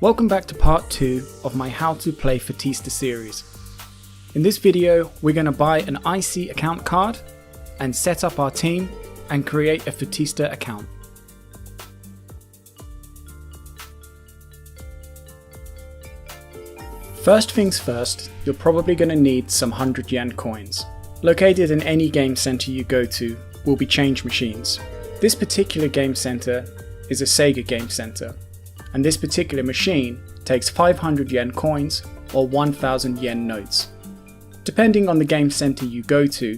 Welcome back to part 2 of my How to Play Footista series. In this video we're going to buy an IC account card and set up our team and create a Footista account. First things first, you're probably going to need some 100 yen coins. Located in any game center you go to will be change machines. This particular game center is a SEGA game center, and this particular machine takes 500 yen coins or 1000 yen notes. Depending on the game center you go to,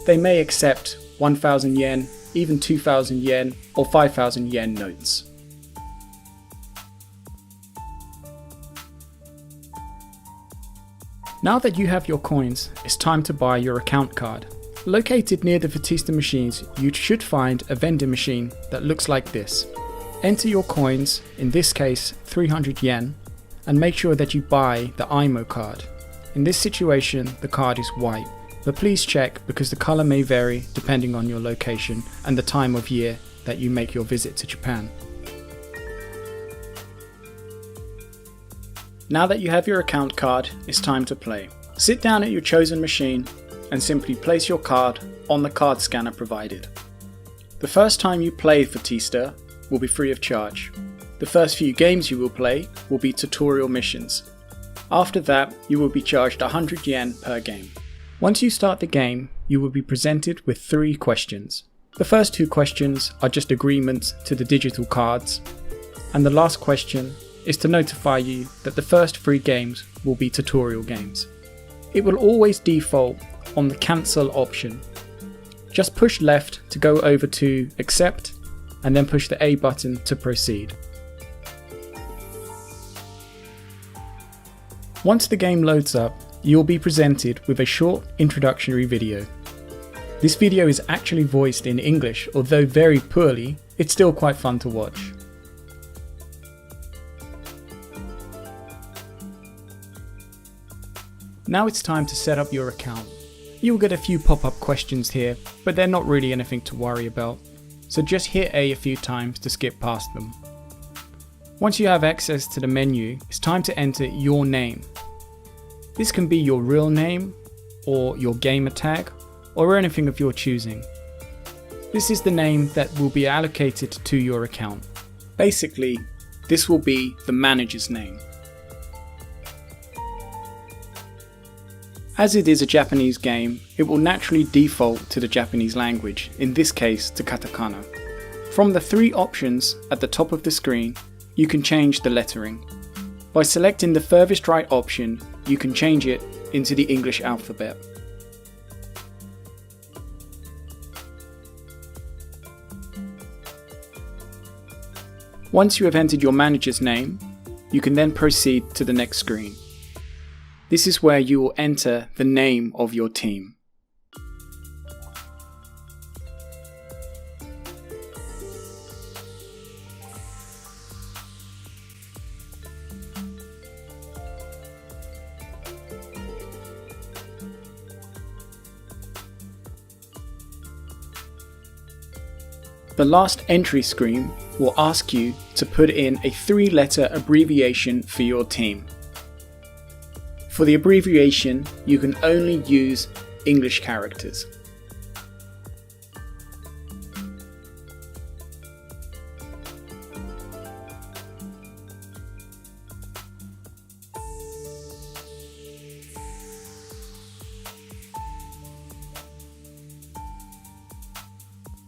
they may accept 1000 yen, even 2000 yen or 5000 yen notes. Now that you have your coins, it's time to buy your account card. Located near the Footista machines, you should find a vending machine that looks like this. Enter your coins, in this case 300 yen, and make sure that you buy the IMO card. In this situation, the card is white, but please check because the color may vary depending on your location and the time of year that you make your visit to Japan. Now that you have your account card, it's time to play. Sit down at your chosen machine and simply place your card on the card scanner provided. The first time you play Footista will be free of charge. The first few games you will play will be tutorial missions. After that, you will be charged 100 yen per game. Once you start the game, you will be presented with 3 questions. The first 2 questions are just agreements to the digital cards, and the last question is to notify you that the first 3 games will be tutorial games. It will always default on the cancel option. Just push left to go over to accept and then push the A button to proceed. Once the game loads up, you will be presented with a short introductory video. This video is actually voiced in English, although very poorly, it's still quite fun to watch. Now it's time to set up your account. You'll get a few pop-up questions here, but they're not really anything to worry about, so just hit A a few times to skip past them. Once you have access to the menu, it's time to enter your name. This can be your real name, or your gamer tag, or anything of your choosing. This is the name that will be allocated to your account. Basically, this will be the manager's name. As it is a Japanese game, it will naturally default to the Japanese language, in this case to katakana. From the 3 options at the top of the screen, you can change the lettering. By selecting the furthest right option, you can change it into the English alphabet. Once you have entered your manager's name, you can then proceed to the next screen. This is where you will enter the name of your team. The last entry screen will ask you to put in a 3-letter abbreviation for your team. For the abbreviation, you can only use English characters.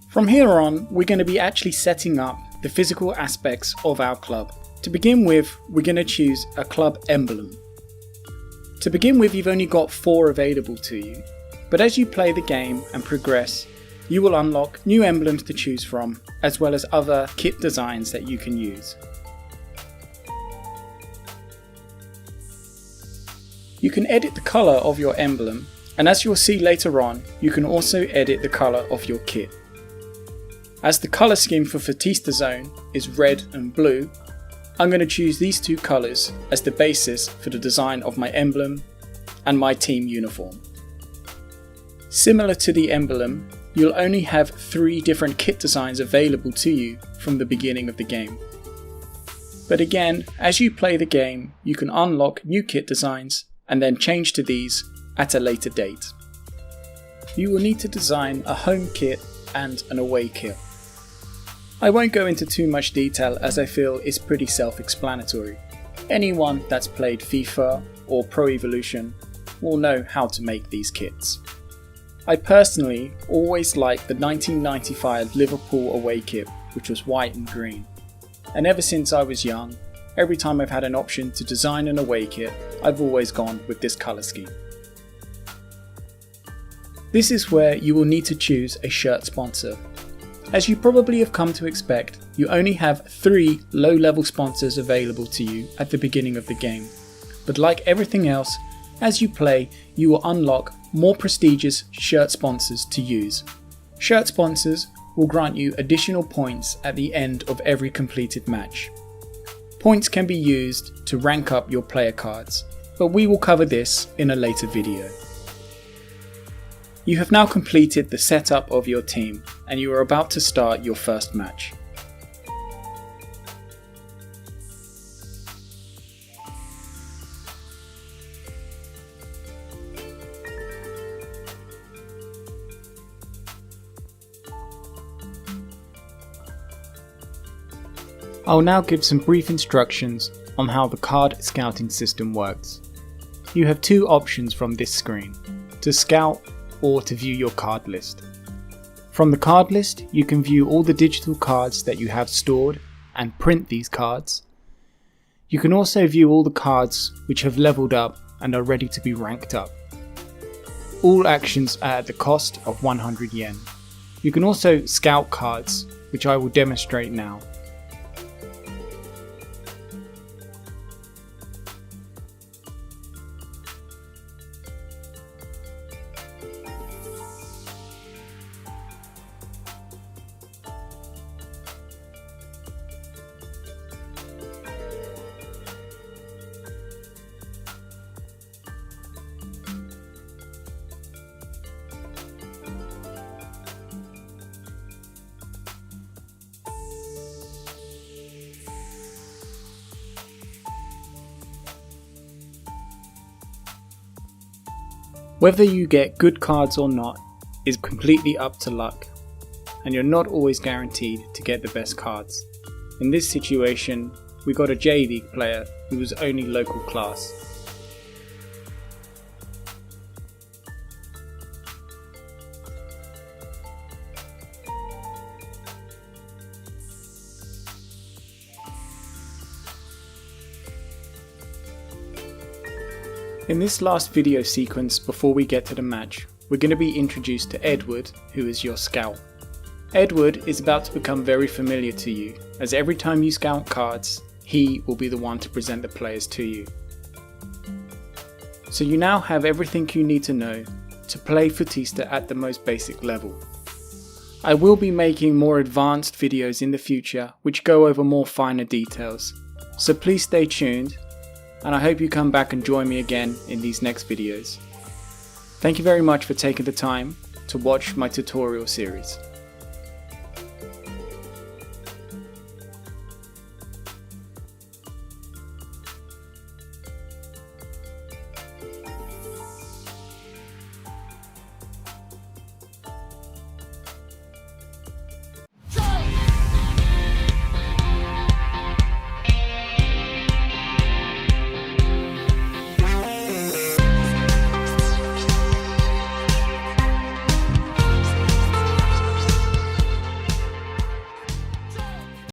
From here on, we're going to be actually setting up the physical aspects of our club. To begin with, we're going to choose a club emblem. To begin with, you've only got 4 available to you, but as you play the game and progress, you will unlock new emblems to choose from, as well as other kit designs that you can use. You can edit the colour of your emblem, and as you'll see later on, you can also edit the colour of your kit. As the colour scheme for footistazone is red and blue, I'm going to choose these 2 colours as the basis for the design of my emblem and my team uniform. Similar to the emblem, you'll only have 3 different kit designs available to you from the beginning of the game. But again, as you play the game, you can unlock new kit designs and then change to these at a later date. You will need to design a home kit and an away kit. I won't go into too much detail as I feel it's pretty self-explanatory. Anyone that's played FIFA or Pro Evolution will know how to make these kits. I personally always liked the 1995 Liverpool away kit, which was white and green. And ever since I was young, every time I've had an option to design an away kit, I've always gone with this colour scheme. This is where you will need to choose a shirt sponsor. As you probably have come to expect, you only have 3 low-level sponsors available to you at the beginning of the game. But like everything else, as you play, you will unlock more prestigious shirt sponsors to use. Shirt sponsors will grant you additional points at the end of every completed match. Points can be used to rank up your player cards, but we will cover this in a later video. You have now completed the setup of your team and you are about to start your first match. I'll now give some brief instructions on how the card scouting system works. You have 2 options from this screen, to scout or to view your card list. From the card list, you can view all the digital cards that you have stored and print these cards. You can also view all the cards which have leveled up and are ready to be ranked up. All actions are at the cost of 100 yen. You can also scout cards, which I will demonstrate now. Whether you get good cards or not is completely up to luck, and you're not always guaranteed to get the best cards. In this situation, we got a J-League player who was only local class. In this last video sequence before we get to the match, we're going to be introduced to Edward, who is your scout. Edward is about to become very familiar to you, as every time you scout cards, he will be the one to present the players to you. So you now have everything you need to know to play Footista at the most basic level. I will be making more advanced videos in the future which go over more finer details, so please stay tuned. And I hope you come back and join me again in these next videos. Thank you very much for taking the time to watch my tutorial series.